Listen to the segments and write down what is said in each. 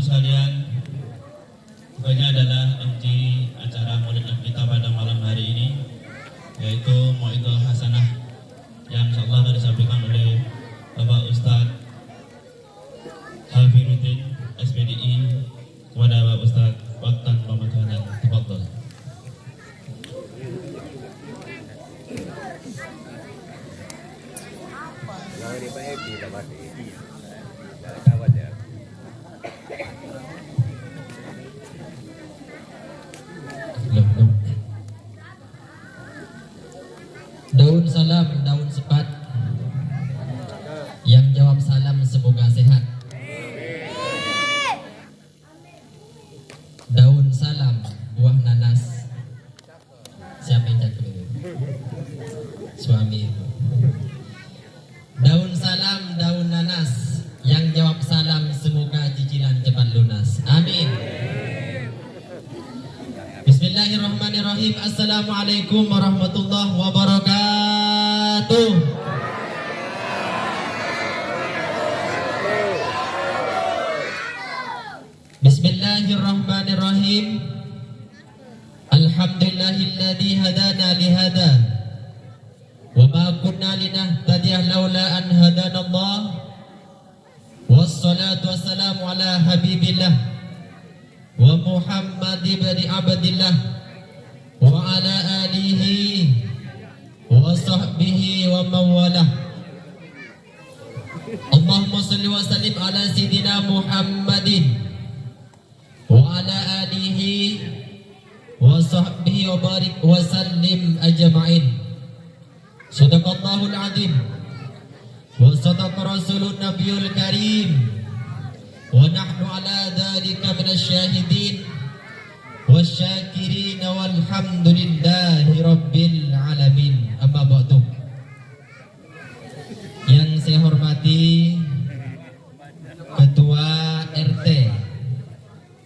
sekalian, bukannya adalah inti acara Maulid Nabi kita pada malam hari ini, yaitu Mau'idhah Hasanah yang insyaallah akan disampaikan oleh Bapak Ustadz Hafiruddin SPDI kepada Bapak Ustadz Waktan Pemakanan. Tafadhol. Daun salam, daun sepat. Yang jawab salam semoga sehat. Daun salam, buah nanas. Siapa yang cakap itu? Suami ibu. Daun salam, daun nanas. Yang jawab salam semoga cicilan cepat lunas. Amin. Bismillahirrahmanirrahim. Assalamualaikum warahmatullahi wabarakatuh. Bismillahirrahmanirrahim. Alhamdulillahilladzi hadana lihada wa ma kunna linahtadiya laula an hadana Allah. Wassalatu wassalamu ala habibillah wa Muhammad ibn Abdillah wa ala alihi wa sahbihi wa mawalah. Allahumma salli wa sallim ala sayyidina Muhammadin wa ala alihi wa sahbihi wa barik wa sallim ajma'in. Sadaqallahul azim wa sadaqa rasulun nabiyul karim. ونحن على ذلك من الشاهدين والشاكرين والحمد لله رب العالمين. Amma ba'du. Yang saya hormati Ketua RT,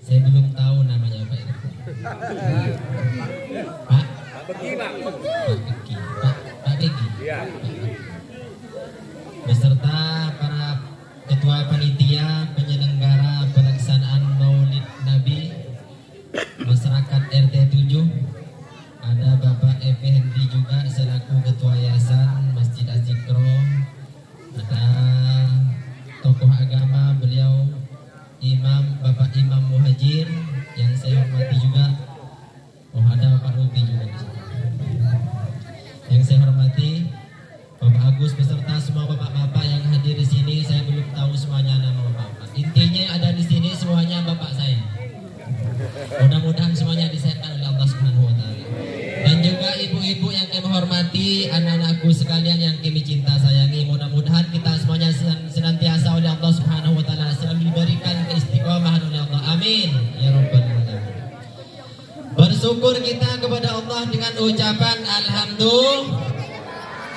saya belum tahu namanya Pak RT. Pak Begi. Beserta para ketua panitia penyelenggara pelaksanaan Maulid Nabi masyarakat RT 7, ada Bapak Effendi juga selaku ketua yayasan Masjid Az-Zikro, ada tokoh agama beliau Bapak Imam Muhajir yang saya hormati juga. Oh, ada Bapak Rubi juga di sini. Yang saya hormati Bapak Agus beserta semua bapak-bapak yang hadir di sini. Saya belum tahu semuanya nama bapak. Intinya yang ada di sini semuanya bapak saya. Mudah-mudahan semuanya disehatkan oleh Allah Subhanahu wa taala. Dan juga ibu-ibu yang kami hormati, anak-anakku sekalian yang kami cinta sayangi. Mudah-mudahan kita semuanya senantiasa oleh Allah Subhanahu wa taala selalu diberikan keistiqomahan oleh Allah. Amin ya rabbal alamin. Bersyukur kita kepada Allah dengan ucapan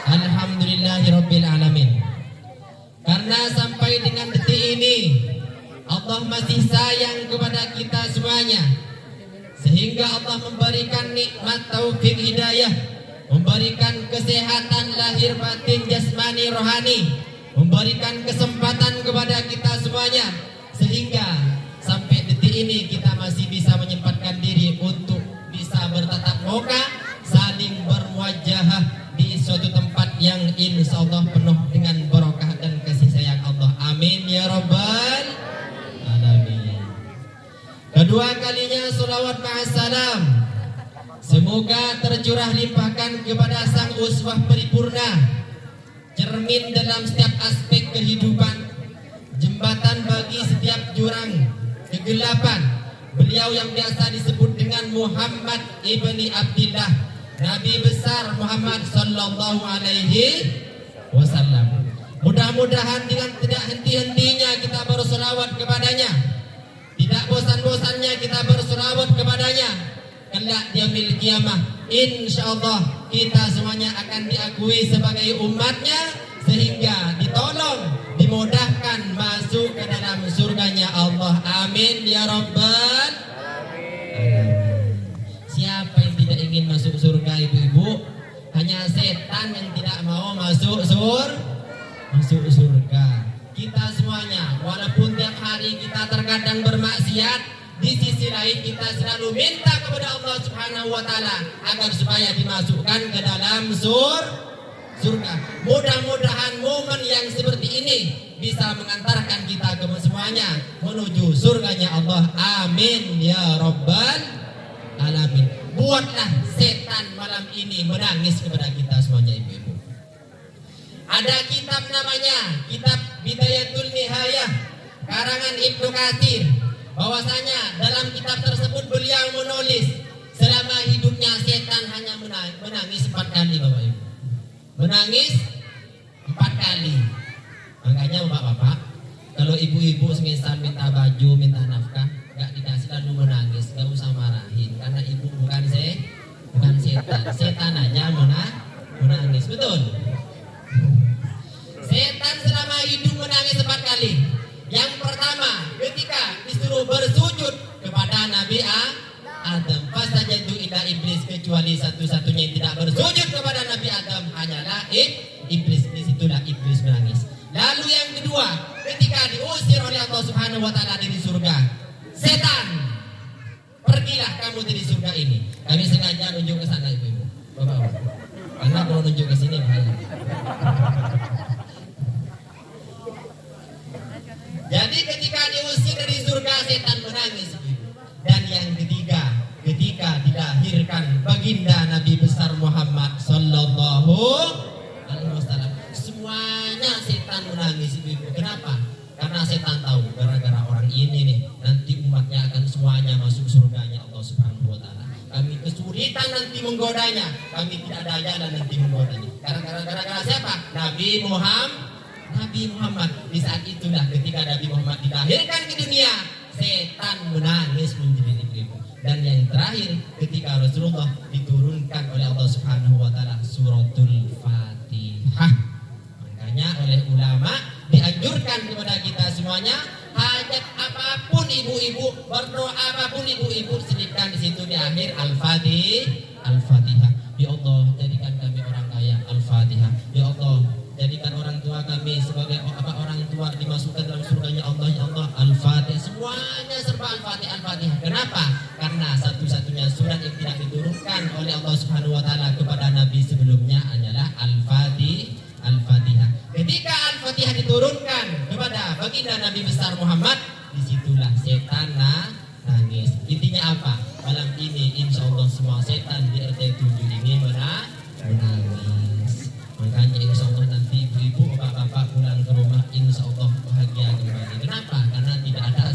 Alhamdulillahirabbil alamin. Karena sampai dengan detik ini Allah masih sayang kepada kita semuanya, sehingga Allah memberikan nikmat taufik hidayah, memberikan kesehatan lahir batin jasmani rohani, memberikan kesempatan kepada kita semuanya, sehingga sampai detik ini kita masih bisa menyempatkan diri untuk bisa bertatap muka, saling bermuajahah di suatu tempat yang insya Allah penuh dengan barokah dan kasih sayang Allah. Amin ya rabbal alamin. Kedua kalinya salawat ma'assalam semoga tercurah limpahkan kepada sang uswah paripurna, cermin dalam setiap aspek kehidupan, jembatan bagi setiap jurang kegelapan. Beliau yang biasa disebut dengan Muhammad ibni Abdillah, Nabi besar Muhammad sallallahu alaihi wasallam. Mudah-mudahan dengan tidak henti-hentinya kita bersolawat kepadanya, tidak bosan-bosannya kita bersolawat kepadanya, kelak di yaumil qiyamah insyaallah kita semuanya akan diakui sebagai umatnya, sehingga ditolong, dimudahkan masuk ke dalam surganya Allah. Amin ya rabbal alamin. Siapa yang tidak ingin masuk surga ibu-ibu? Hanya setan yang tidak mau masuk surga. Kita semuanya walaupun tiap hari kita terkadang bermaksiat, bermaksiat, di sisi lain kita selalu minta kepada Allah Subhanahu wa taala agar supaya dimasukkan ke dalam surga. Mudah-mudahan momen yang seperti ini bisa mengantarkan kita ke semuanya menuju surganya Allah. Amin ya rabbal alamin. Buatlah setan malam ini menangis kepada kita semuanya, ibu-ibu. Ada kitab namanya Kitab Bidayatul Nihayah karangan Ibnu Katsir. Bahwasanya dalam kitab tersebut beliau menulis selama hidupnya setan hanya menangis 4 kali, Bapak Ibu. Menangis 4 kali. Makanya Bapak-bapak, kalau ibu-ibu semisal minta baju, minta nafkah, gak dikasih lalu menangis, gak usah marahin. Karena ibu bukan setan. Setan aja menangis, betul? Setan selama hidup menangis 4 kali. Yang pertama, ketika disuruh bersujud kepada Nabi Adam, fastajadu ila iblis, kecuali satu-satunya yang tidak bersujud kepada Nabi Adam hanyalah iblis. Disitulah iblis menangis. Lalu yang kedua, ketika diusir oleh Allah Subhanahu wa taala dari surga, setan, pergilah kamu dari surga ini. Kami sengaja nunjuk ke sana, ibu-ibu, bapak-bapak, karena kalau nunjuk ke sini bahaya. Jadi ketika diusir dari surga, setan menangis. Dan yang ketiga, ketika dilahirkan baginda Nabi besar Muhammad sallallahu alaihi wasallam, semuanya setan menangis, ibu-ibu. Kenapa? Karena setan tahu gara-gara orang ini nih nanti umatnya akan semuanya masuk surganya Allah Subhanahu wa taala. Kami kesulitan nanti menggodanya, kami tidak ada jalan nanti menggodanya. Gara-gara siapa? Nabi Muhammad. Di saat itulah ketika Nabi Muhammad dilahirkan ke dunia, setan menangis menjerit, ibu-ibu. Dan yang terakhir, ketika Rasulullah diturunkan oleh Allah Subhanahu wa taala suratul Fatihah. Makanya oleh ulama dianjurkan kepada kita semuanya, hajat apapun ibu-ibu, berdoa apapun ibu-ibu, selipkan di situ di akhir Al-Fatihah. Ya Allah, jadikan kami orang kaya. Al-Fatihah. Ya Allah, jadikan orang tua kami sebagai orang tua dimasukkan dalam surganya Allah. Ya Allah, Al-Fatihah. Semuanya serba Al-Fatihah, Al-Fatihah. Kenapa? Karena satu-satunya surat yang tidak diturunkan oleh Allah Subhanahu wa taala kepada nabi sebelumnya adalah Al-Fatihah. Ketika Al-Fatihah diturunkan kepada baginda Nabi besar Muhammad, disitulah setan nangis. Intinya apa? Malam ini insya Allah semua setan di RT 7 ini menangis. Makanya insya Allah nanti ibu-ibu, bapak-bapak pulang ke rumah insya Allah bahagia kembali. Kenapa? Karena tidak ada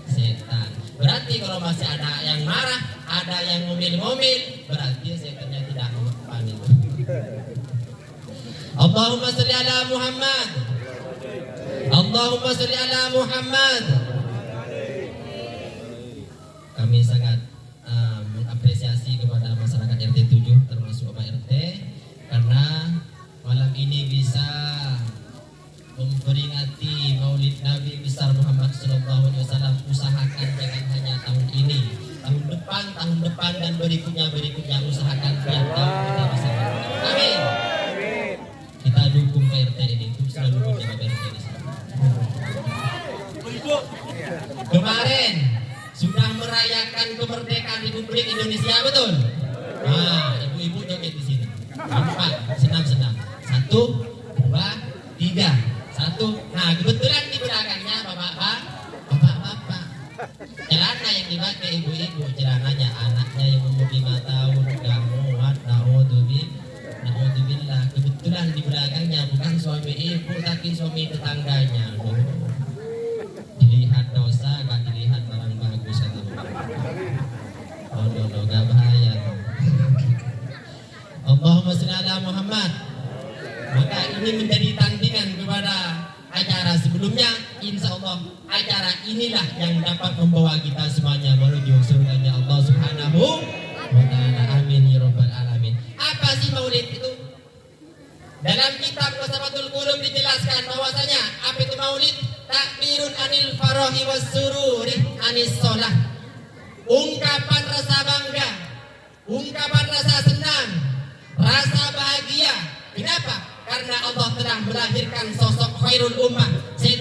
setan. Berarti kalau masih ada yang marah, ada yang ngomel-ngomel, berarti setannya tidak mempan itu. Allahumma sholli ala Muhammad. Allahumma sholli ala Muhammad. Kami sangat mengapresiasi kepada masyarakat RT 7 termasuk Bapak RT karena malam ini bisa memperingati Maulid Nabi besar Muhammad sallallahu alaihi wasallam. Usahakan jangan hanya tahun ini, tahun depan dan berikutnya usahakan tiap tahun kita bisa. Amin. Kita dukung PRT ini untuk selalu menjaga PRT ini. Kemarin sudah merayakan kemerdekaan Republik Indonesia, betul? Nah, ibu-ibu joget di sini. Nampak, senam-senam. 1, 2, 3. 1. Nah, kebetulan di belakangnya bapak-bapak. Celana yang dipakai ibu-ibu, celananya anaknya yang umur 5 tahun udah muat. Naudzubillah. Kebetulan di belakangnya bukan suami ibu tapi suami tetangganya. Dilihat dosa, gak dilihat barang bagus atau gak bahaya. Allahumma sholli ala Muhammad. Maka ini menjadi tandingan kepada acara sebelumnya. Insya Allah acara inilah yang dapat membawa kita semuanya menuju surganya Allah Subhanahu wa ta'ala. Amin ya rabbal alamin. Apa sih maulid itu? Dalam kitab Qasabatul Qulub dijelaskan bahwasanya apa itu maulid? Takbirun anil farahi was sururi anis sholah. Ungkapan rasa bangga, ungkapan rasa senang, rasa bahagia. Kenapa? Karena Allah telah melahirkan sosok khairul ummah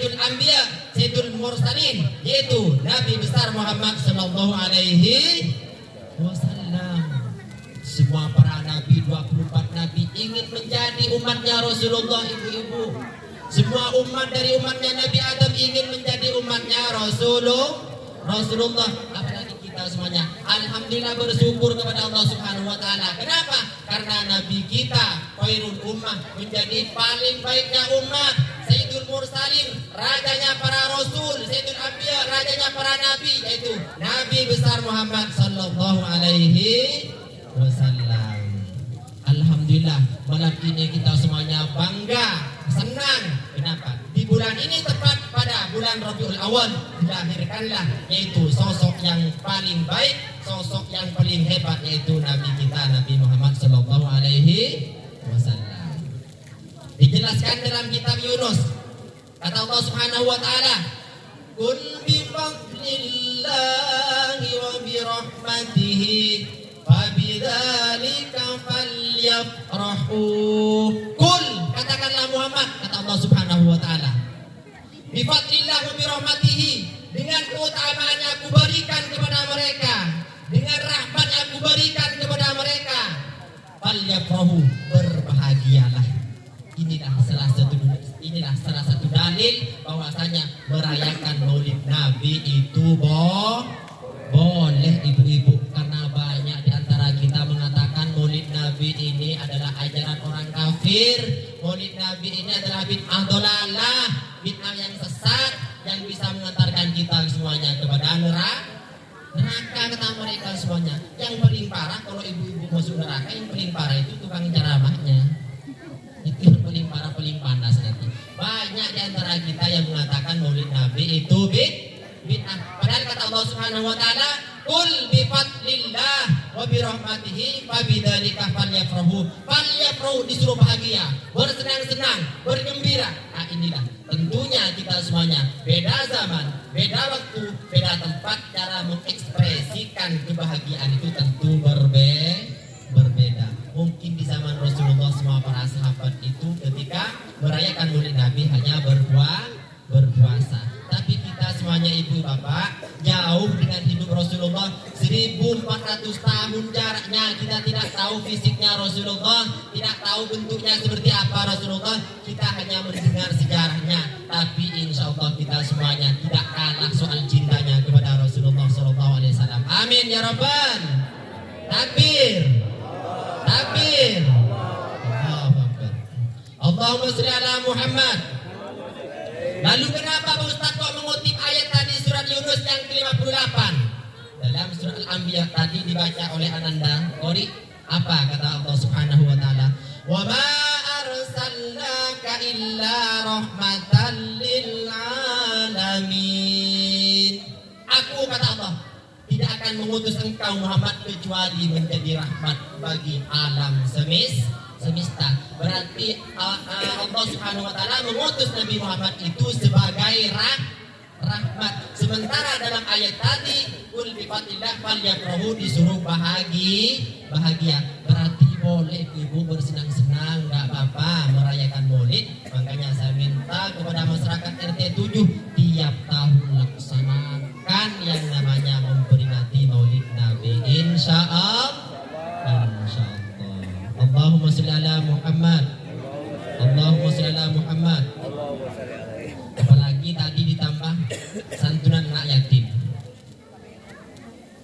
Sayyidul Anbiya, Sayyidul Mursalin, yaitu Nabi besar Muhammad sallallahu alaihi wasallam. Semua para nabi, 24 nabi ingin menjadi umatnya Rasulullah, ibu-ibu. Semua umat dari umatnya Nabi Adam ingin menjadi umatnya Rasulullah. Apalagi kita semuanya. Alhamdulillah bersyukur kepada Allah Subhanahu wa taala. Kenapa? Karena nabi kita khairul ummah, menjadi paling baiknya umat. Sayyidul Mursalin, rajanya para rasul. Sayyidul Anbiya, rajanya para nabi, yaitu Nabi besar Muhammad sallallahu alaihi wasallam. Alhamdulillah malam ini kita semuanya bangga, senang. Kenapa? Di bulan ini tepat pada bulan Rabiul Awal dilahirkanlah yaitu sosok yang paling baik, sosok yang paling hebat, yaitu Nabi kita Nabi Muhammad sallallahu alaihi wasallam. Dijelaskan dalam kitab Yunus, kata Allah Subhanahu wa taala, "Qul bi fadlillahi wa bi rahmatihi fabidzalika falyafrahu." Qul, katakanlah Muhammad, kata Allah Subhanahu wa taala, bi fadlillah wa bi rahmatihi, dengan keutamaan yang aku berikan kepada mereka, dengan rahmat yang aku berikan kepada mereka, falyafrahu, berbahagialah. Inilah salah satu dalil bahwasanya merayakan Maulid Nabi itu boleh, ibu-ibu, karena banyak di antara kita mengatakan Maulid Nabi ini adalah ajaran orang kafir. Maulid Nabi ini adalah bid'ah dhalalah, bid'ah yang sesat yang bisa mengantarkan kita semuanya kepada neraka, kata mereka semuanya. Yang paling parah kalau ibu-ibu masuk neraka, yang paling parah itu tukang ceramahnya. Itu yang paling parah, paling panas nanti. Banyak di antara kita yang mengatakan Maulid Nabi itu bid'ah. Padahal kata Allah Subhanahu wa taala, "Qul bi fadlillah wa bi rahmatihi fabidzalika falyafrahu." Falyafrahu, disuruh bahagia, bersenang-senang, bergembira. Nah, inilah tentunya kita semuanya beda zaman, beda waktu, beda tempat, cara mengekspresikan kebahagiaan itu tentu berbeda. Mungkin di zaman Rasulullah semua para sahabat itu ketika merayakan Maulid Nabi hanya berpuasa. Tapi kita semuanya ibu bapak jauh dengan hidup Rasulullah 1400 tahun jaraknya. Kita tidak tahu fisiknya Rasulullah, tidak tahu bentuknya seperti apa Rasulullah. Kita hanya mendengar sejarahnya. Tapi insya Allah kita semuanya tidak kalah soal cintanya kepada Rasulullah SAW. Amin ya Rabbal. Takbir. Takbir. Allahumma sholli ala Muhammad. Lalu kenapa Pak Ustaz kok mengutip ayat tadi surat Yunus yang ke-58? Dalam surat Al-Anbiya tadi dibaca oleh Ananda Qori, apa kata Allah Subhanahu wa taala? "Wa ma arsalnaka illa rahmatan lil alamin." Aku, kata Allah, tidak akan mengutus engkau Muhammad kecuali menjadi rahmat bagi alam semesta. Berarti Allah Subhanahu wa taala mengutus Nabi Muhammad itu sebagai rahmat. Sementara dalam ayat tadi, "Qul bi fadlillah falyafrahu", disuruh bahagia. Berarti boleh ibu bersenang-senang, enggak apa-apa merayakan Maulid. Makanya saya minta kepada masyarakat RT 7 tiap tahun laksanakan yang namanya memperingati Maulid Nabi, insyaallah. Allahumma sholli ala Muhammad. Allahumma sholli ala Muhammad. Apalagi tadi ditambah santunan anak yatim.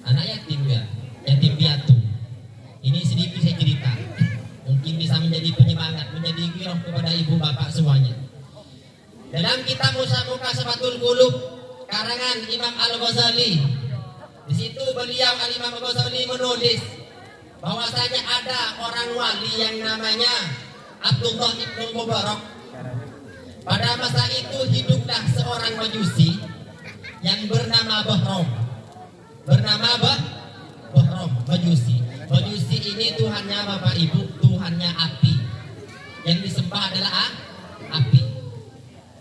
Anak yatim ya, yatim piatu. Ini sedikit saya cerita. Mungkin bisa menjadi penyemangat, menjadi giroh kepada ibu bapak semuanya. Dalam kitab Mukasafatul Qulub karangan Imam Al-Ghazali, di situ beliau Al-Imam Al-Ghazali menulis bahwasanya ada orang wali yang namanya Abdullah ibn Mubarak. Pada masa itu hiduplah seorang majusi yang bernama Bahram. Majusi. Majusi ini Tuhannya Bapak Ibu, Tuhannya api. Yang disembah adalah api.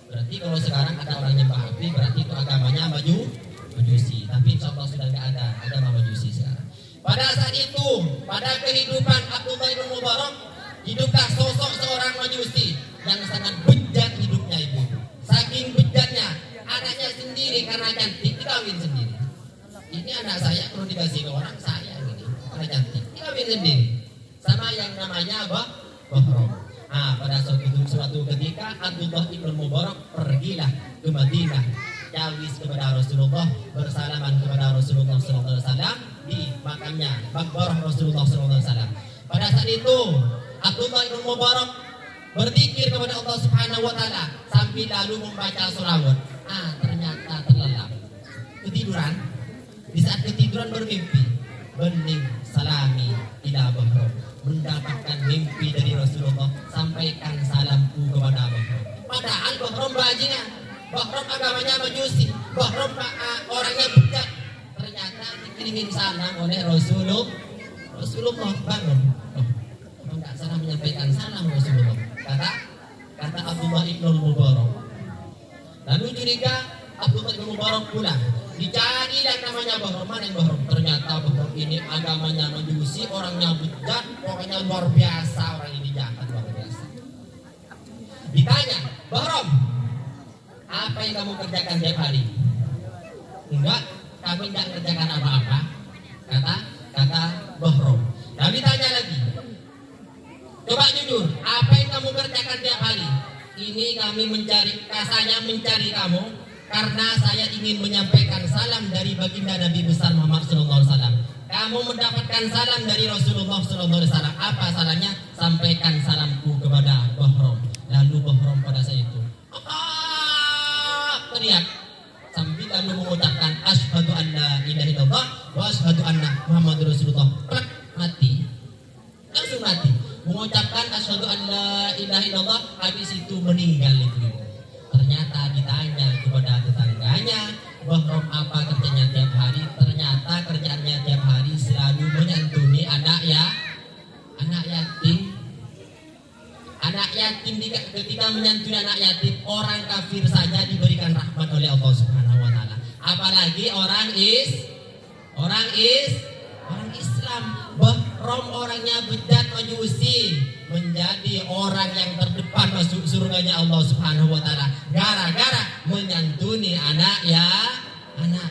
Berarti kalau sekarang ada orang nyembah api, berarti itu agamanya majusi. Tapi insya Allah sudah tidak ada agama majusi sekarang. Pada saat itu, pada kehidupan Abdullah bin Mubarak, hiduplah sosok seorang majusi yang sangat bejat hidupnya ibu. Saking bejatnya karena cantik dikawin sendiri. Ini anak saya kalau dikasih ke orang saya ini karena cantik dikawin sendiri sama yang namanya Bahram. Pada suatu ketika Abdullah ibn Mubarak pergilah ke Madinah, jawis kepada Rasulullah, bersalaman kepada Rasulullah SAW di makamnya Maqbarah Rasulullah SAW. Pada saat itu Abdullah ibn Mubarak berzikir kepada Allah Subhanahu wa taala sambil lalu membaca sholawat. Ternyata terlelap. Ketiduran. Di saat ketiduran bermimpi, bening salami ila Bahram. Mendapatkan mimpi dari Rasulullah, sampaikan salamku kepada Bahram. Padahal Bahram bajingan. Bahram agamanya Majusi. Bahram orangnya budak. Ternyata dikirimin salam oleh Rasulullah. Rasulullah bangun. Enggak salah menyampaikan salam Rasulullah. Kata Abdullah ibn Mubarak. Lalu curiga Abdullah ibn Mubarak pulang. Dicari dan namanya Bahram, mana yang Bahram? Ternyata Bahram ini agamanya Majusi, orangnya budak, orangnya luar biasa, orang ini jahat luar biasa. Ditanya, Bahram, apa yang kamu kerjakan tiap hari? Enggak, kami tidak kerjakan apa-apa. Kata Bahram. Lalu ditanya lagi, coba jujur, apa yang kamu kerjakan tiap hari? Ini kami saya mencari kamu karena saya ingin menyampaikan salam dari baginda Nabi besar Muhammad SAW. Kamu mendapatkan salam dari Rasulullah SAW. Apa salahnya? Sampaikan salamku kepada Bahram. Lalu Bahram pada saat itu teriak sambil lalu mengucapkan asyhadu an la ilaha illallah wa asyhadu anna Muhammadur Rasulullah. Plak, mati. Langsung mati. Mengucapkan asyhadu an la ilaha illallah, habis itu meninggal itu. Ternyata ditanya kepada tetangganya, Bahram apa kerjanya tiap hari? Ternyata kerjaannya tiap hari selalu menyantuni anak yatim. Anak yatim ketika menyantuni anak yatim, orang kafir saja diberikan rahmat oleh Allah Subhanahu wa taala. Apalagi orang Islam. Bahram orangnya bejat Majusi, menjadi orang yang terdepan masuk surganya Allah Subhanahu wa taala gara-gara menyantuni anak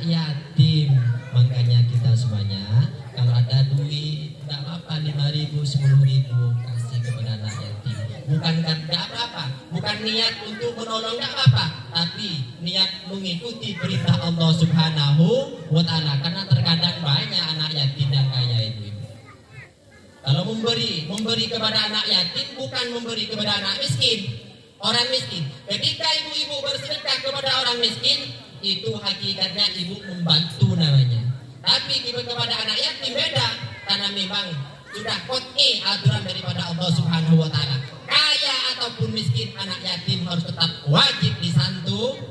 yatim. Makanya kita semuanya kalau ada duit enggak apa-apa, 5.000, 10.000 kasih kepada anak yatim. Bukan enggak apa-apa, bukan niat untuk menolong enggak apa-apa, tapi niat mengikuti perintah Allah Subhanahu wa taala, karena terkadang banyak anak yatim yang kaya itu. Kalau memberi kepada anak yatim bukan memberi kepada anak miskin, orang miskin. Ketika ibu-ibu bersedekah kepada orang miskin, itu hakikatnya ibu membantu namanya. Tapi kepada anak yatim beda, karena memang sudah qat'i aturan daripada Allah Subhanahu wa taala. Kaya ataupun miskin, anak yatim harus tetap wajib disantuni.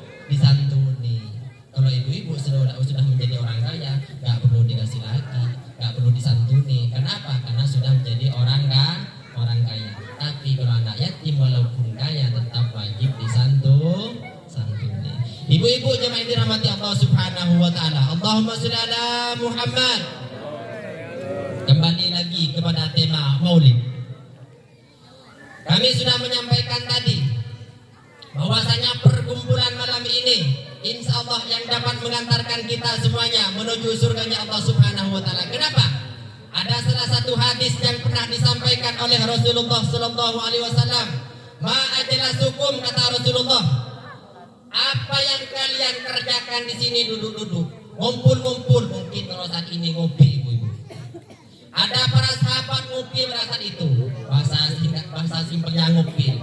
Kalau ibu-ibu sudah menjadi orang kaya, nggak perlu dikasih lagi, nggak perlu disantuni. Kenapa? Karena sudah menjadi orang kaya. Tapi kalau anak yatim walaupun kaya tetap wajib disantuni. Ibu-ibu jemaah yang dirahmati Allah Subhanahu wa taala. Allahumma sholli ala Muhammad. Kembali lagi kepada tema Maulid. Kami sudah menyampaikan tadi bahwasanya perkumpulan malam ini insya Allah yang dapat mengantarkan kita semuanya menuju surganya Allah Subhanahu wa taala. Kenapa? Ada salah satu hadis yang pernah disampaikan oleh Rasulullah sallallahu alaihi wasallam. Ma ajlasukum, kata Rasulullah, apa yang kalian kerjakan di sini duduk-duduk, ngumpul-ngumpul, mungkin kalau saat ini ngopi ibu-ibu. Ada para sahabat ngopi pada saat itu, bahasa simpelnya ngopi.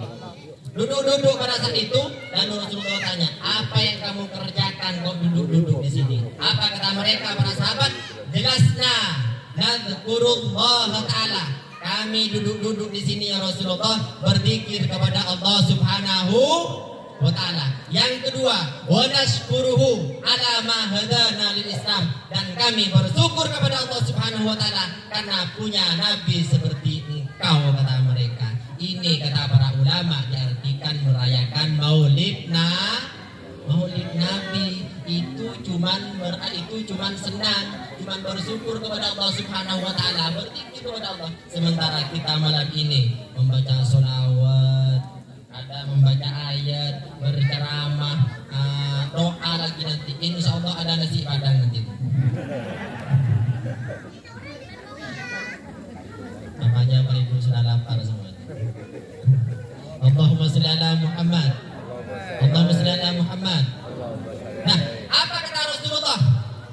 Duduk-duduk pada saat itu, dan Rasulullah tanya, apa yang kamu kerjakan kok duduk-duduk di sini? Apa kata mereka para sahabat? Jelasnya, nadzkurullah ta'ala. Kami duduk-duduk di sini ya Rasulullah, berzikir kepada Allah Subhanahu wa ta'ala. Yang kedua, wa nashkuruhu ala ma hadana lil Islam, dan kami bersyukur kepada Allah Subhanahu wa ta'ala karena punya nabi seperti engkau, kata mereka. Ini kata para ulama diartikan merayakan maulid nabi. Itu cuman senang, cuman bersyukur kepada Allah Subhanahu wa taala, berzikir kepada Allah. Sementara kita malam ini membaca sholawat, ada membaca ayat, berceramah, doa lagi nanti. Insya Allah ada nasi padang nanti. Namanya Pak Ibu sudah lapar semuanya. Allahumma sholli ala Muhammad. Allahumma sholli ala Muhammad. Nah, apa kata Rasulullah?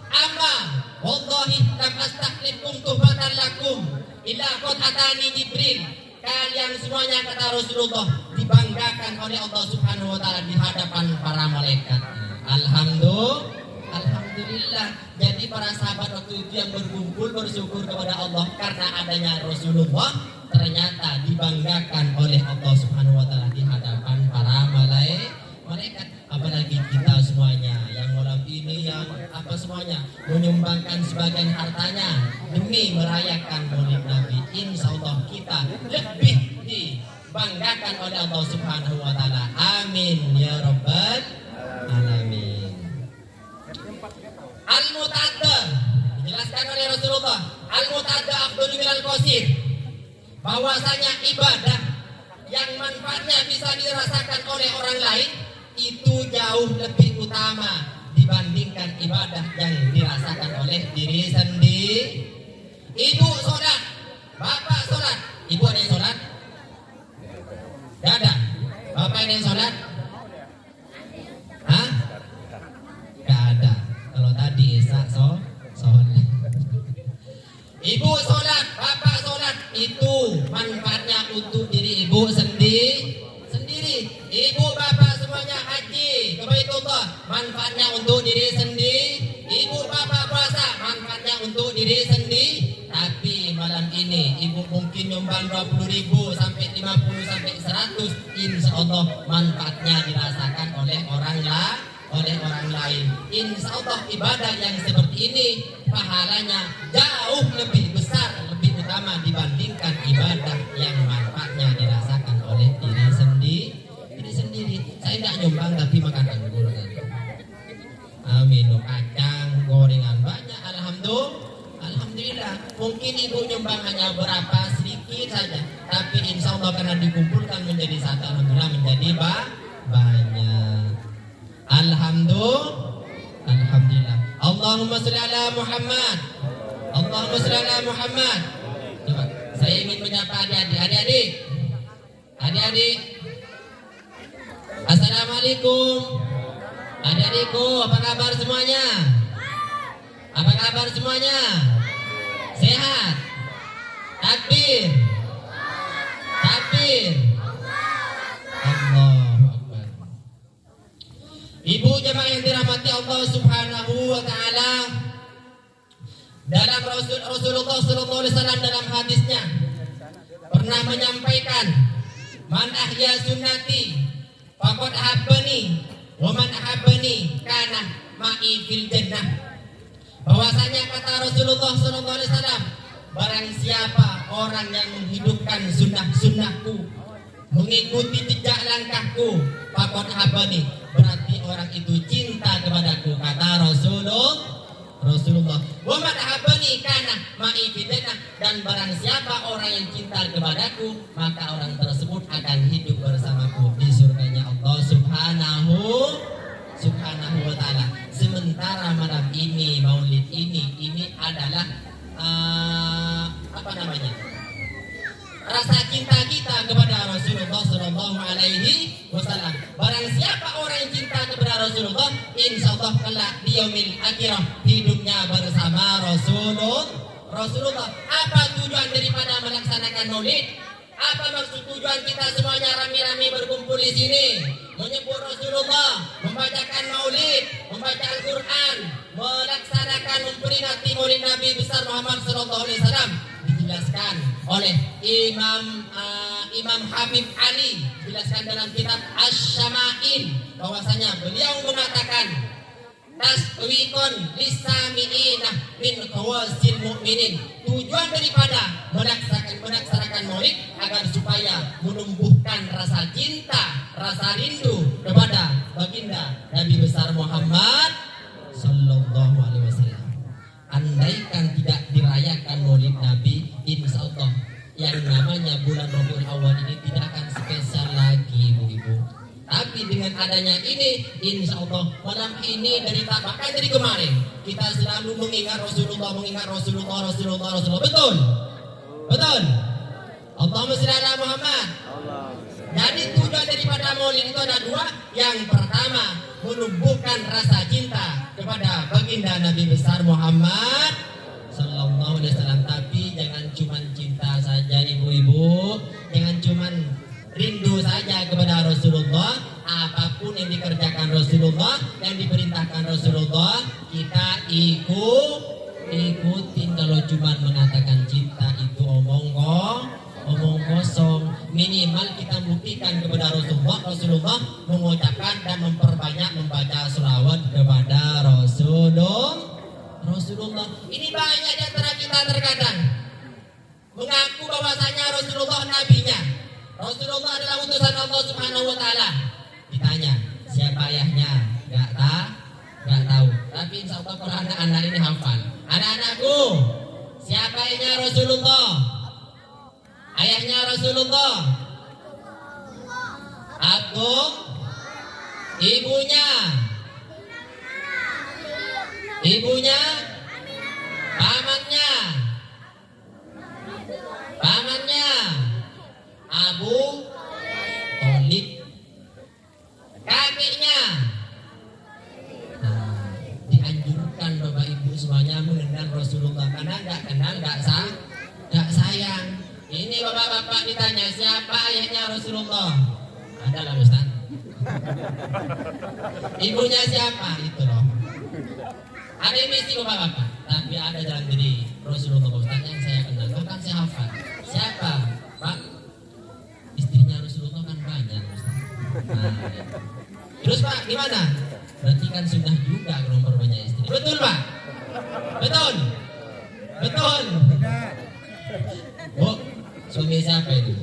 Amma wallahi lam astakhlifukum tuhbatan lakum illa qad atani Jibril. Kalian semuanya kata Rasulullah dibanggakan oleh Allah Subhanahu wa taala di hadapan para malaikat. Alhamdulillah. Jadi para sahabat waktu itu yang berkumpul bersyukur kepada Allah karena adanya Rasulullah, ternyata dibanggakan oleh Allah Subhanahu wa taala di hadapan para malaikat. Apalagi kita semuanya yang malam ini yang semuanya menyumbangkan sebagian hartanya demi merayakan Maulid Nabi. Insyaallah kita lebih dibanggakan oleh Allah Subhanahu wa taala. Amin ya rabbal alamin. Al-Muta'adda dijelaskan oleh Rasulullah, Al-Muta'adda afdalu minal qasir. Bahwasanya ibadah yang manfaatnya bisa dirasakan oleh orang lain itu jauh lebih utama dibandingkan ibadah yang dirasakan oleh diri sendiri. Ibu sholat, bapak sholat. Ibu ada yang sholat? Gak ada. Bapak ada yang sholat? Hah? Gak ada. Kalau tadi Isa sholat. Ibu sholat, bapak sholat, itu manfaatnya untuk diri ibu sendiri. Ibu bapak semuanya haji ke Baitullah, manfaatnya untuk diri sendiri. Ibu bapak puasa, manfaatnya untuk diri sendiri. Tapi malam ini ibu mungkin nyumbang 20.000 sampai 50 sampai 100, insya Allah manfaatnya dirasakan oleh orang lain. Insya Allah ibadah yang seperti ini pahalanya jauh lebih besar, lebih utama dibandingkan ibadah yang manfaatnya dirasakan oleh diri sendiri. Saya tidak nyumbang tapi makan anggur. Minum kacang, gorengan banyak. Alhamdulillah. Mungkin ibu nyumbang hanya berapa sedikit saja, tapi insya Allah karena dikumpulkan menjadi satu, alhamdulillah menjadi banyak. Alhamdulillah. Allahumma sholli ala Muhammad. Allahumma sholli ala Muhammad. Coba, saya ingin menyapa adik-adik. Assalamualaikum. Adik-adikku, apa kabar semuanya? Sehat? Takbir. Allahu Akbar. Ibu jemaah yang dirahmati Allah Subhanahu wa taala, dalam Rasulullah sallallahu alaihi wasallam dalam hadisnya pernah menyampaikan, man ahya sunnati faqad ahabbani wa man ahabbani kana ma'i fil jannah. Bahwasanya kata Rasulullah sallallahu alaihi wasallam, barang siapa orang yang menghidupkan sunnahku, mengikuti jejak langkahku, faqad ahabbani, berarti orang itu cinta kepadaku, kata Rasulullah. Wa man ahabbani kana ma'i fil jannah, dan barang siapa orang yang cinta kepadaku, maka orang tersebut akan hidup bersamaku di surganya Allah Subhanahu wa taala. Sementara malam ini Maulid ini adalah rasa cinta kita kepada Rasulullah sallallahu alaihi wasallam. Barang siapa orang yang cinta kepada Rasulullah, insyaallah kelak di yaumil akhirah hidupnya bersama Rasulullah. Apa tujuan daripada melaksanakan Maulid? Apa maksud tujuan kita semuanya rame-rame berkumpul di sini? Menyebut Rasulullah, membacakan Maulid, membaca Al-Quran, melaksanakan memperingati Maulid Nabi besar Muhammad sallallahu alaihi wasallam. Dijelaskan oleh Imam Habib Ali, dijelaskan dalam kitab Asy-Syama'il, bahwasanya beliau mengatakan taswiqun lisami'ina min khawasil mu'minin. Tujuan daripada melaksanakan Maulid agar supaya menumbuhkan rasa cinta, rasa rindu kepada baginda Nabi besar Muhammad sallallahu alaihi wasallam. Andaikan tidak dirayakan Maulid Nabi, insyaallah yang namanya bulan Rabiul Awal ini tidak akan spesial lagi, ibu-ibu. Tapi dengan adanya adanya ini, insya Allah malam ini bahkan dari kemarin kita selalu mengingat Rasulullah, betul, betul. Allahumma sholli ala Muhammad. Jadi tujuan daripada maulid itu ada dua. Yang pertama, menumbuhkan rasa cinta kepada baginda Nabi besar Muhammad Sallallahu Alaihi Wasallam. Tapi jangan cuma cinta saja ibu-ibu, jangan cuma rindu saja kepada Rasulullah. Apapun yang dikerjakan Rasulullah, yang diperintahkan Rasulullah, kita ikutin. Kalau cuma mengatakan cinta itu omong kosong. Minimal kita buktikan kepada Rasulullah mengucapkan dan memperbanyak membaca selawat kepada Rasulullah. Ini banyak di antara kita terkadang mengaku bahwasanya Rasulullah nabinya, Rasulullah adalah utusan Allah Subhanahu wa taala. Ditanya, siapa ayahnya? Enggak tahu. Tapi insya Allah kalau anak-anak ini hafal. Anak-anakku, siapa ayahnya Rasulullah? Ayahnya Rasulullah Agung. Ibunya pamannya Abu Thalib. Kakeknya. Nah, dianjurkan Bapak Ibu semuanya mengenal Rasulullah, karena nggak kenal nggak sayang. Ini bapak-bapak ditanya siapa ayahnya Rasulullah, adalah Ustaz. Ibunya siapa? Itu loh. Ada yang mesti bapak-bapak, tapi ada dalam diri Rasulullah Ustaz yang saya kenal, bahkan saya hafal. Siapa? Pak? Istrinya Rasulullah kan banyak Ustaz. Nah, terus Pak gimana? Berarti kan sudah juga kalau memperbanyak istri. Betul Pak? Betul. Bu, suami siapa itu?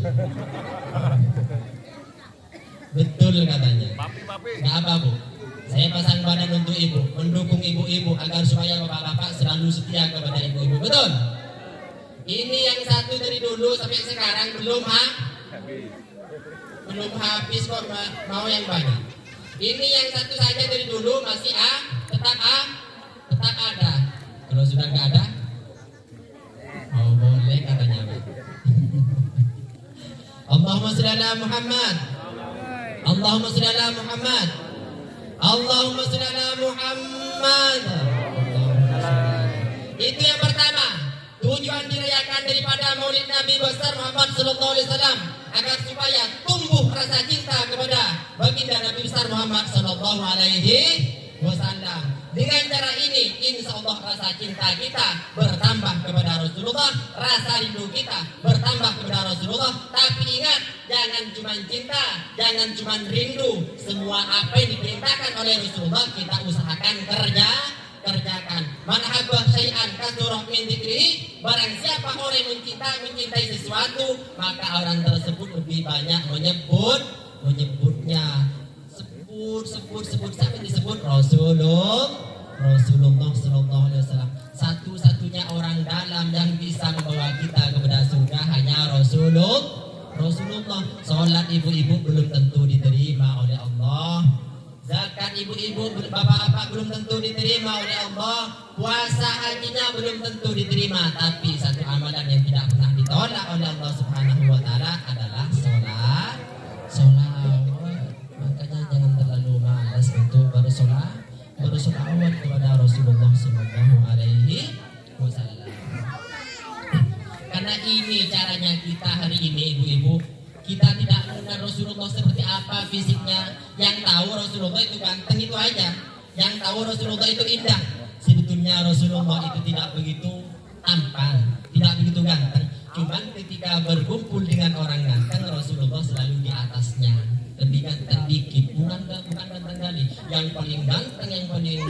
Betul katanya. Nggak apa Bu, saya pasang badan untuk ibu, mendukung ibu-ibu agar supaya bapak-bapak selalu setia kepada ibu-ibu. Betul. Ini yang satu dari dulu sampai sekarang belum habis kok mau yang banyak. Ini yang satu saja dari dulu masih tetap ada. Kalau sudah nggak ada, oh boleh katanya. Allahumma sholli ala Muhammad. Allahumma sholli ala Muhammad. Allahumma sholli ala Muhammad. Itu yang pertama. Tujuan dirayakan daripada Maulid Nabi besar Muhammad Sallallahu Alaihi Wasallam agar supaya tumbuh rasa cinta kepada baginda Nabi besar Muhammad Sallallahu Alaihi Wasallam. Dengan cara ini, insya Allah rasa cinta kita bertambah kepada Rasulullah, rasa rindu kita bertambah kepada Rasulullah. Tapi ingat, jangan cuma cinta, jangan cuma rindu. Semua apa yang diperintahkan oleh Rasulullah kita usahakan kerjakan. Man habba syai'an kasurah min dzikrihi, barang siapa orang yang mencintai sesuatu, maka orang tersebut lebih banyak menyebutnya. Sebut sampai disebut Rasulullah Sallallahu Alaihi Wasallam. Satu-satunya orang dalam yang bisa membawa kita kepada surga hanya Rasulullah. Salat ibu-ibu belum tentu diterima oleh Allah. Zakat ibu-ibu, bapak-bapak belum tentu diterima oleh Allah. Puasa hajinya belum tentu diterima. Tapi satu amalan yang tidak pernah ditolak oleh Allah Subhanahu wa taala adalah salat. Makanya jangan terlalu malas untuk bersolawat kepada Rasulullah Sallallahu Alaihi Wasallam. Karena ini caranya kita hari ini ibu-ibu. Kita tidak mengenal Rasulullah seperti apa fisiknya. Yang tahu Rasulullah itu ganteng itu aja. Yang tahu Rasulullah itu indah. Sebetulnya Rasulullah itu tidak begitu tampan, tidak begitu ganteng. Cuman ketika berkumpul dengan orang ganteng, Rasulullah selalu di atasnya. Lebih ganteng dikit, bukan ganteng kali. Yang paling ganteng, yang paling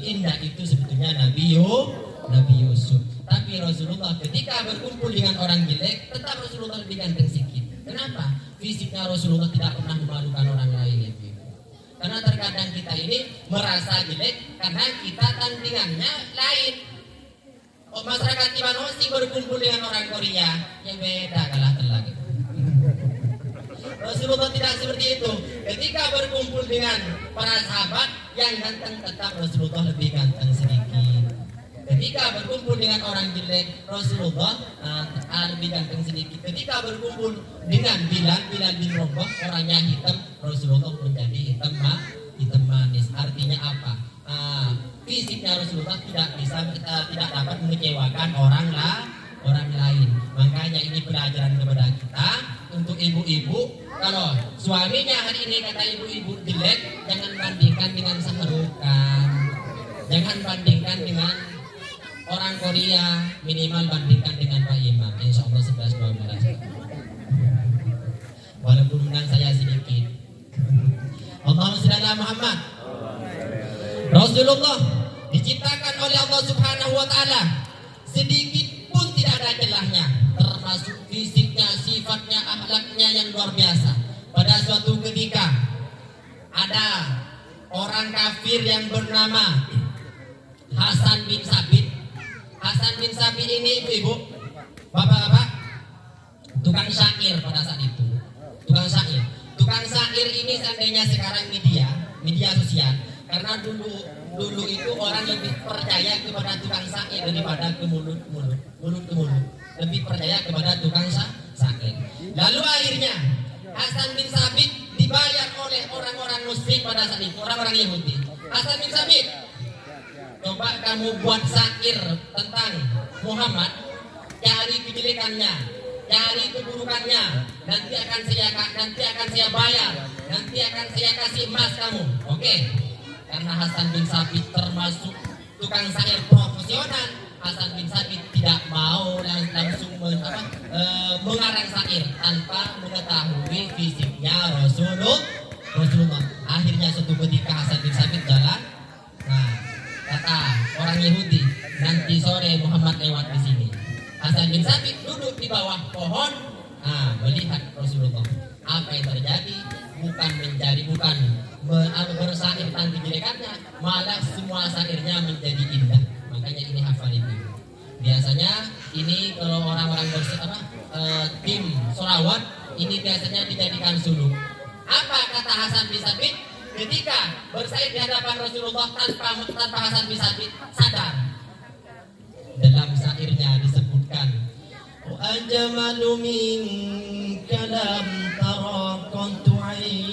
indah itu sebetulnya Nabi Yusuf. Tapi Rasulullah ketika berkumpul dengan orang jelek, tetap Rasulullah lebih ganteng sedikit. Kenapa? Fisiknya Rasulullah tidak pernah memalukan orang lain. Karena terkadang kita ini merasa jelek karena kita tandingannya lain. Masyarakat Tibanossi berkumpul dengan orang Korea yang beda kalah telak. Rasulullah tidak seperti itu. Ketika berkumpul dengan para sahabat, yang ganteng tetap Rasulullah lebih ganteng sedikit. Ketika berkumpul dengan orang jelek, Rasulullah lebih ganteng sedikit. Ketika berkumpul dengan Bilal bin Rabah, orangnya hitam, Rasulullah menjadi hitam manis. Artinya apa? Fisiknya Rasulullah tidak dapat mengecewakan orang lain. Makanya ini pelajaran kepada kita untuk ibu-ibu. Kalau suaminya hari ini kata ibu-ibu jelek, jangan bandingkan dengan Sahrukan, jangan bandingkan dengan orang Korea, minimal bandingkan dengan Pak Imam. Insya Allah 11-12. Walaupun menang saya sedikit. Allahumma shalli ala Muhammad. Rasulullah diciptakan oleh Allah Subhanahu wa taala sedikit pun tidak ada celahnya, termasuk fisiknya, sifatnya, akhlaknya yang luar biasa. Pada suatu ketika ada orang kafir yang bernama Hasan bin Sabit. Hasan bin Sabit ini ibu-ibu, bapak-bapak, tukang syair pada saat itu. Tukang syair. Tukang syair ini seandainya sekarang media sosial, karena dulu itu orang lebih percaya kepada tukang syair daripada ke mulut ke mulut. Lebih percaya kepada tukang syair. Lalu akhirnya Hasan bin Sabit dibayar oleh orang-orang musyrik pada saat itu, orang-orang Yahudi. Hasan bin Sabit, coba kamu buat syair tentang Muhammad, cari kejelekannya, cari keburukannya, nanti akan saya bayar, nanti akan saya kasih emas kamu. Oke. Karena Hasan bin Sabit termasuk tukang syair profesional, Hasan bin Sabit tidak mau langsung mengarang syair tanpa mengetahui fisiknya Rasulullah. Akhirnya suatu ketika Hasan bin Sabit jalan, kata orang Yahudi, nanti sore Muhammad lewat di sini. Hasan bin Sabit duduk di bawah pohon, melihat Rasulullah. Apa yang terjadi? Bukan bersair tentang kejelekannya, malah semua syairnya menjadi indah. Makanya ini hafal itu. Biasanya ini kalau orang-orang tim solawat ini biasanya dijadikan suluk. Apa kata Hasan bin Sabit ketika bersair di hadapan Rasulullah tanpa Hasan bin Sabit sadar? Dalam syairnya disebutkan, "Ajmalu min kalam tara kuntu ain."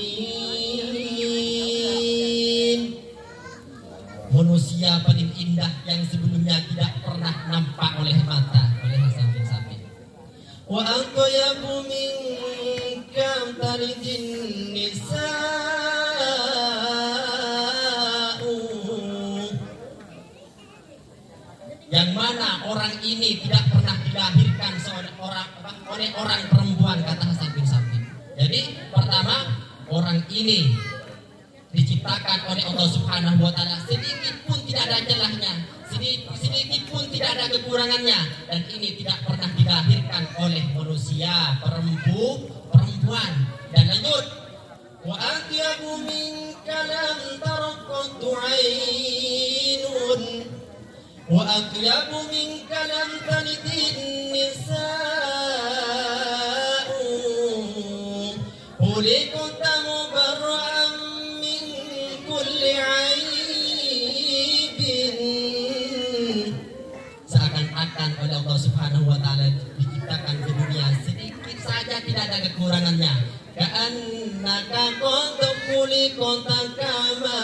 Manusia paling indah yang sebelumnya tidak pernah nampak oleh mata, oleh Hasan bin Sabit. Wa aqyabu minka taridin nisa'u. Yang mana orang ini tidak pernah dilahirkan oleh orang perempuan, kata Hasan bin Sabit. Jadi pertama, orang ini diciptakan oleh Allah Subhanahu wa taala sedikit pun tidak ada celahnya, sedikit pun tidak ada kekurangannya, dan ini tidak pernah dilahirkan oleh manusia perempuan. Dan lanjut, wa atyabu minka lam tarqatu ainun wa atyabu minka lam talidin nisa'u ulikunta mubarra'an min kulli aibin. Seakan-akan oleh Allah Subhanahu wa taala diciptakan ke dunia sedikit saja tidak ada kekurangannya. Ka'annaka qad khuliqta kama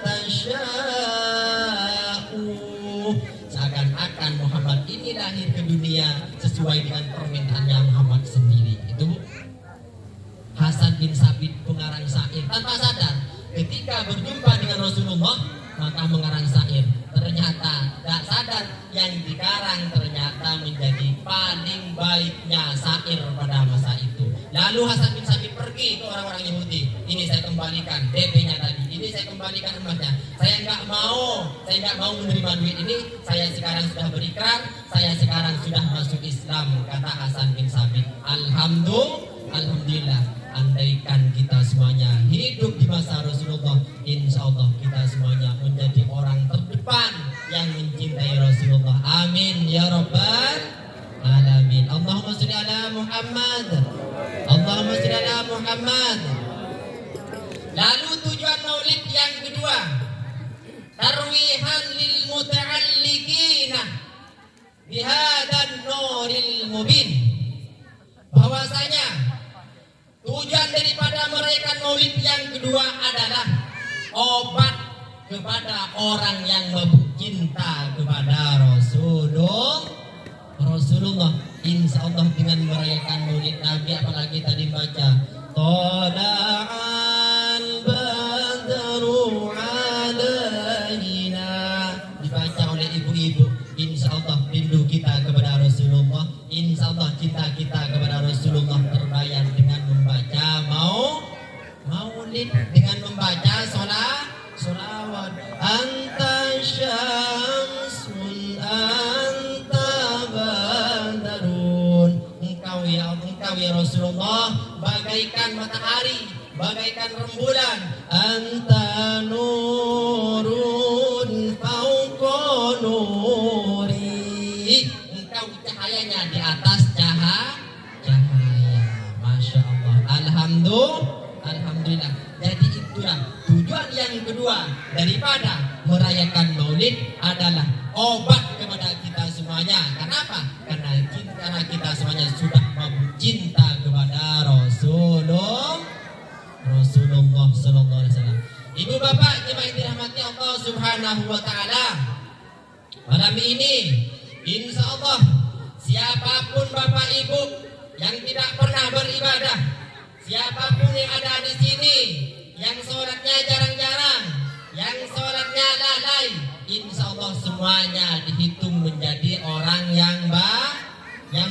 tasya'u. Seakan-akan Muhammad ini lahir ke dunia sesuai dengan permintaannya Muhammad sendiri. Itu Hasan bin Sabit, pengarang syair, tanpa sadar ketika berjumpa dengan Rasulullah maka mengarang syair. Ternyata tak sadar yang dikarang ternyata menjadi paling baiknya syair pada masa itu. Lalu Hasan bin Sabit pergi ke orang-orang Yahudi. Ini saya kembalikan DP-nya tadi. Ini saya kembalikan emasnya. Saya nggak mau menerima duit ini. Saya sekarang sudah berikrar. Saya sekarang sudah masuk Islam, kata Hasan bin Sabit. Alhamdulillah. Andaikan kita semuanya hidup di masa Rasulullah, insya Allah kita semuanya menjadi orang terdepan yang mencintai Rasulullah. Amin ya rabbal alamin. Allahumma sholli ala Muhammad. Allahumma shalli ala Muhammad. Lalu tujuan maulid yang kedua, tarwihan lil muta'alliqina bihadan nuril mubin. Bahwasanya tujuan daripada merayakan maulid yang kedua adalah obat kepada orang yang cinta kepada Rasulullah. Insya Allah dengan merayakan maulid Nabi, apalagi tadi baca Tola'al badru alaina, dibaca oleh ibu-ibu. Insya Allah rindu kita kepada Rasulullah, insya Allah cinta kita kepada Rasulullah terbayar dengan membaca maulid, dengan membaca sholawat. Anta syamsun anta badarun, engkau ya Rasulullah bagaikan matahari, bagaikan rembulan. Anta nurun fauqa nuri, engkau cahayanya di atas cahaya. Masya Allah, alhamdulillah. Jadi itulah tujuan yang kedua daripada merayakan maulid adalah obat kepada kita semuanya. Kenapa? Karena kita semuanya sudah cinta kepada Rasulullah sallallahu alaihi wasallam. Ibu bapak jemaah yang dirahmati Allah Subhanahu wa taala, malam ini insya Allah siapapun bapak ibu yang tidak pernah beribadah, siapapun yang ada di sini yang sholatnya jarang-jarang, yang sholatnya lalai, insya Allah semuanya dihitung menjadi orang yang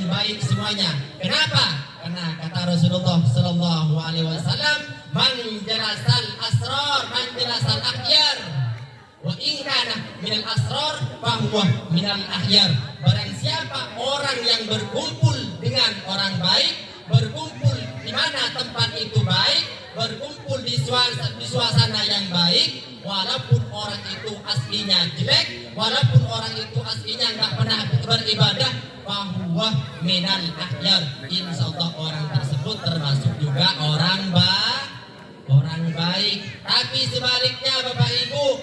baik semuanya. Kenapa? Karena kata Rasulullah sallallahu alaihi wasallam, man jalasal asrar man jalasal akhyar wa in kana minal asrar fa huwa minal akhyar. Barang siapa orang yang berkumpul dengan orang baik, berkumpul di mana tempat itu baik, berkumpul di suasana yang baik, walaupun orang itu aslinya jelek, walaupun orang itu aslinya nggak pernah beribadah, bahwa minal akhyar, insya Allah orang tersebut termasuk juga orang baik. Tapi sebaliknya bapak ibu,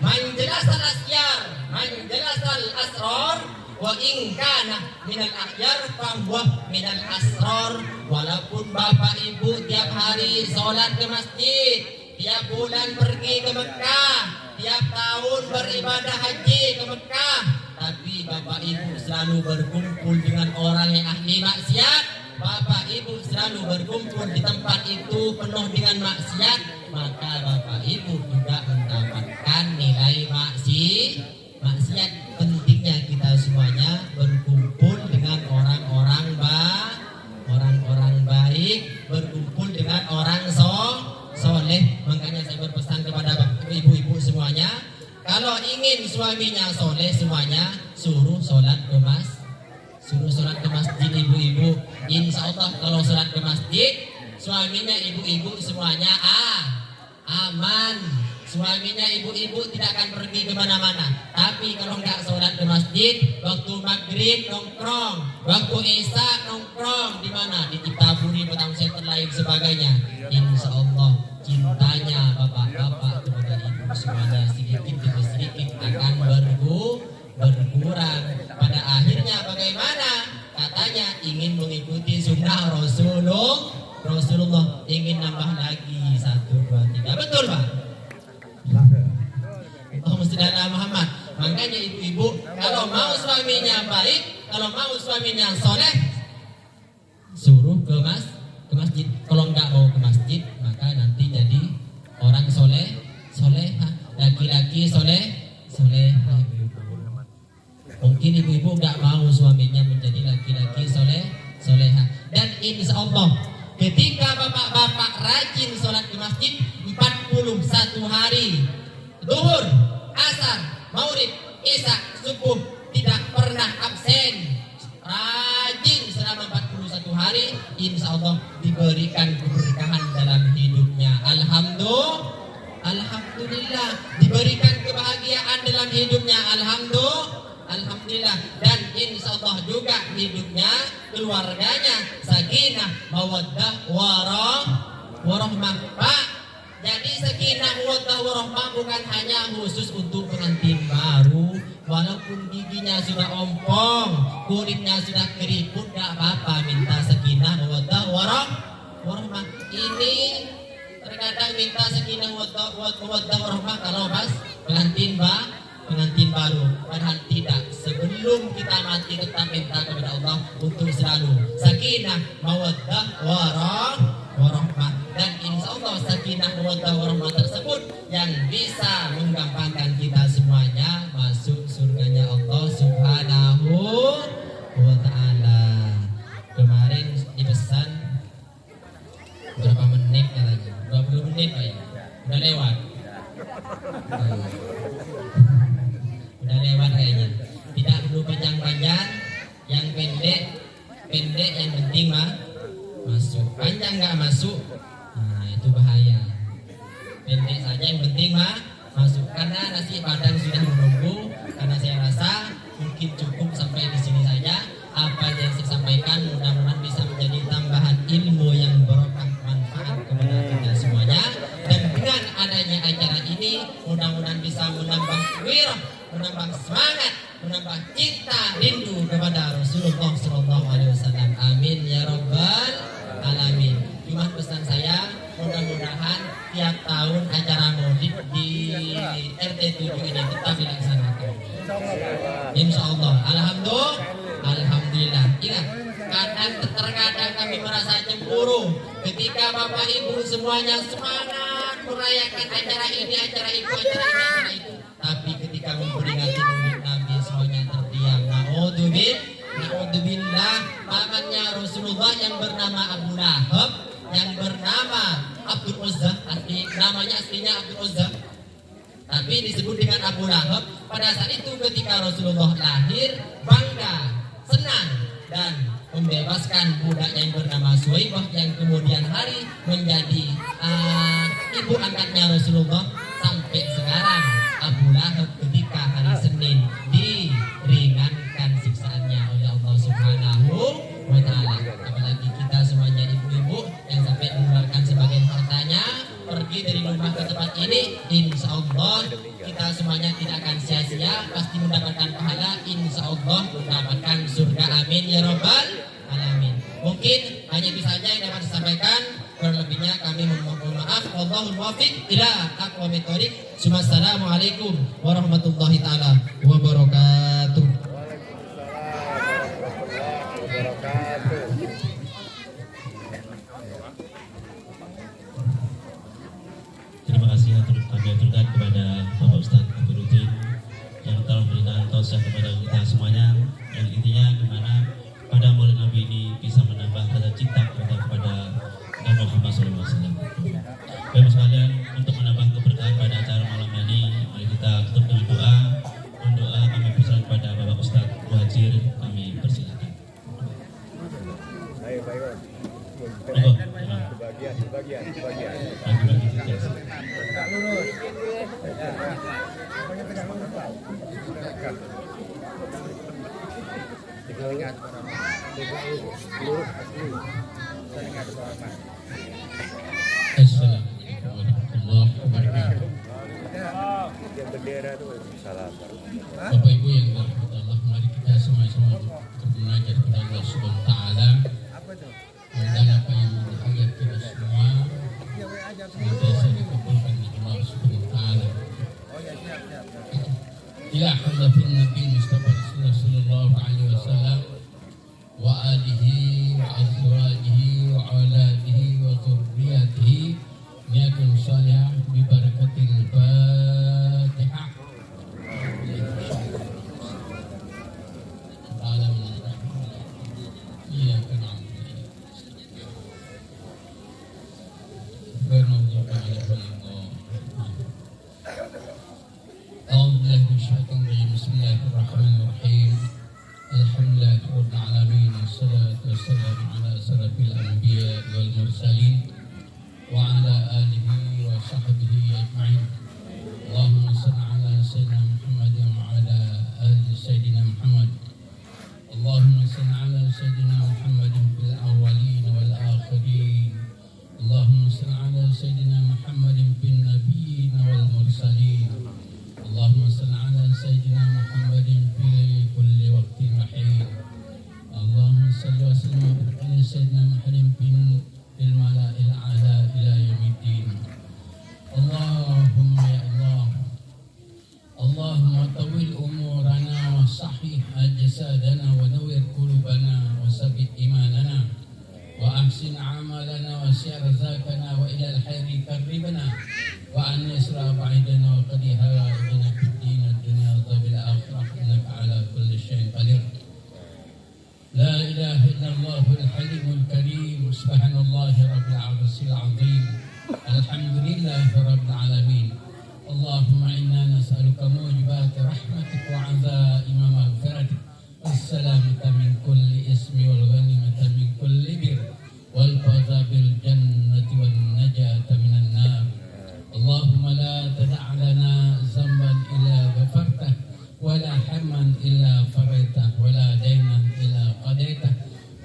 manjelasal asyar, manjelasal asror, wa in kana minal akhyar fahuwa minal asror. Walaupun bapak ibu tiap hari sholat ke masjid, tiap bulan pergi ke Mekah, tiap tahun beribadah haji ke Mekah, tapi bapak ibu selalu berkumpul dengan orang yang ahli maksiat, bapak ibu selalu berkumpul di tempat itu penuh dengan maksiat, maka bapak ibu juga mendapatkan nilai maksiat. Pentingnya kita semuanya berkumpul dengan orang-orang baik, berkumpul dengan orang soleh. Makanya saya berpesan kepada ibu-ibu semuanya, kalau ingin suaminya soleh semuanya, suruh sholat ke masjid ibu-ibu. Insya Allah kalau sholat ke masjid, suaminya ibu-ibu semuanya aman. Suaminya ibu-ibu tidak akan pergi kemana-mana. Tapi kalau nggak sholat ke masjid, waktu maghrib nongkrong, waktu isya nongkrong di mana? Di Ciptaburi, Batang Center lain sebagainya. Insya Allah cintanya bapak-bapak kepada ibu semuanya sedikit demi sedikit akan berkurang. Pada akhirnya bagaimana? Katanya ingin mengikuti sunnah Rasulullah, ingin nambah lagi 1, 2, 3. Betul Pak? Allahumma shalli ala Muhammad. Makanya ibu-ibu kalau mau suaminya baik, kalau mau suaminya soleh, suruh ke masjid. Kalau nggak mau ke masjid, maka nanti jadi orang solehah, laki-laki solehah. Mungkin ibu-ibu nggak mau suaminya menjadi laki-laki solehah. Dan insya Allah ketika bapak-bapak rajin sholat di masjid 41 hari, zuhur, asar, maghrib, isya, subuh, tidak pernah absen, rajin selama 41 hari, insya Allah diberikan keberkahan dalam hidupnya. Alhamdulillah, diberikan kebahagiaan dalam hidupnya. Alhamdulillah. Dan insya Allah Allah juga hidupnya, keluarganya sakinah, mawaddah, warahmah. Pak, jadi sakinah, mawaddah, warahmah bukan hanya khusus untuk pengantin baru. Walaupun giginya sudah ompong, kulitnya sudah keriput, gak apa-apa minta sakinah, mawaddah, warahmah. Ini terkadang minta sakinah, mawaddah, warahmah kalau pas pengantin baru, padahal tidak. Sebelum kita mati tetap minta kepada Allah untuk selalu sakinah, mawaddah, warahmah. Dan insya Allah sakinah, mawaddah, warahmah tersebut yang bisa menggampangkan kita semuanya masuk surganya Allah Subhanahu wa ta'ala. Kemarin dipesan berapa menit lagi? 20 menit Pak ya? Udah lewat. Udah lewat kayaknya. Tidak perlu panjang-panjang, yang pendek yang penting masuk. Panjang nggak masuk, nah itu bahaya. Pendek saja yang penting masuk. Karena nasi padang sudah menunggu. Karena saya rasa mungkin cukup sampai di sini saja. Apa yang saya sampaikan mudah-mudahan bisa menjadi tambahan ilmu yang berkah manfaat kepada kita semuanya. Dan dengan adanya acara ini mudah-mudahan bisa menambah wirah, menambah semangat, menambah cinta rindu kepada Rasulullah SAW. Amin ya rabbal alamin. Cuma pesan saya, mudah-mudahan tiap tahun acara maulid di RT 7 ini tetap dilaksanakan. Insya Allah. Alhamdulillah. Ingat, terkadang kami merasa cemburu ketika Bapak Ibu semuanya semangat merayakan acara ini, acara itu. Tapi ketika memperingati Maulid Nabi semuanya terdiam. Na'udzubillah. Pamannya Rasulullah yang bernama Abu Lahab, yang bernama Abdul Uzza, namanya aslinya Abdul Uzza, tapi disebut dengan Abu Lahab. Pada saat itu ketika Rasulullah lahir, bangga, senang, dan membebaskan budaknya yang bernama Suwaibah yang kemudian hari menjadi ibu angkatnya Rasulullah. Sampai sekarang Abu Lahab ketika hari Senin diringankan siksaannya oleh Allah Subhanahu wa ta'ala. Apalagi kita semuanya ibu-ibu yang sampai mengeluarkan sebagian hartanya pergi dari rumah ke tempat ini, insya Allah kita semuanya tidak akan sia-sia, pasti mendapatkan pahala, insya Allah mendapatkan surga. Amin ya rabbal alamin. Mungkin hanya itu saja yang dapat disampaikan. Kurang lebihnya kami mohon maaf. Wallahul muwaffiq ila aqwamit thoriq. Assalamualaikum warahmatullahi taala wabarakatuh. Terima kasih kami aturkan kepada Bapak Ustadz Akhirudin yang telah memberikan tausiah kepada kita semuanya, yang intinya gimana pada Maulid Nabi ini bisa menambah rasa cinta kepada Nabi Muhammad SAW. Bapak sekalian, untuk menambah keberkahan pada acara malam ini, mari kita tutup dengan doa. Doa kami persilakan kepada Bapak Ustadz Muhajir, kami persilakan. Sebagian. Assalamualaikum warahmatullahi wabarakatuh. Bapak Ibu yang dirahmati Allah, mari kita sama-sama bermunajat kepada Allah Subhanahu wa taala. Dan apa yang menjadi kita semua senantiasa dikabulkan oleh Allah Subhanahu wa taala. Ila hadratin Nabi Mustafa Rasulullah sallallahu alaihi wasallam wa alihi wa azwajihi wa auladihi wa dzurriyyatihi niyatun salihah bi barakatil Fatihah. Iya kenal. Bismillahirrahmanirrahim. Alhamdulillah rabbil alamin, wassalatu wassalamu ala asrafil anbiya wal mursalin wa ala alihi wa sahbihi ajma'in. Allahumma shalli ala sayyidina Muhammad wa ala ali sayyidina Muhammad. Allahumma اللهم طول أمورنا وصحح أجسادنا ونور قلوبنا وثبت إيماننا وأحسن عملنا وسع رزقنا وإلى الخير قربنا وأن يسرى بعيدنا وقضي حوائجنا في الدين الدنيا وعذاب الآخرة إنك على كل شيء قدير. لا إله إلا الله الحليم الكريم سبحان الله رب العرش العظيم الحمد لله رب العالمين. اللهم إنا نسألك موجبات رحمتك وعزائم مغفرتك والسلامة من كل إثم والغنيمة من كل بر والفوز بالجنة والنجاة من النار. اللهم لا تدع لنا ذنبا إلا غفرته ولا حما إلا فرجته ولا دينا إلا قضيته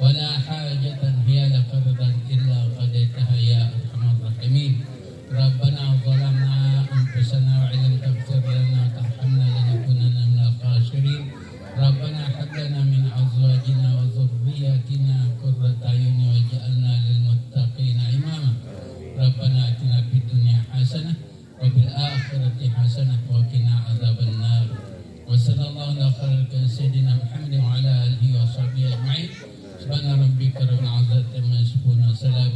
ولا حاجة هي لك رضا إلا قضيتها يا أرحم الراحمين. ربنا ظلمنا أنفسنا وإن لم تغفر لنا وترحمنا لنكونن من الخاسرين. ربنا هب لنا من أزواجنا وذرياتنا قرة أعين واجعلنا للمتقين إماما. ربنا آتنا في الدنيا حسنة وفي الآخرة حسنة وقنا عذاب النار. وصلى الله على سيدنا محمد وعلى آله وصحبه أجمعين. سبحان ربك رب العزة عما يصفون وسلام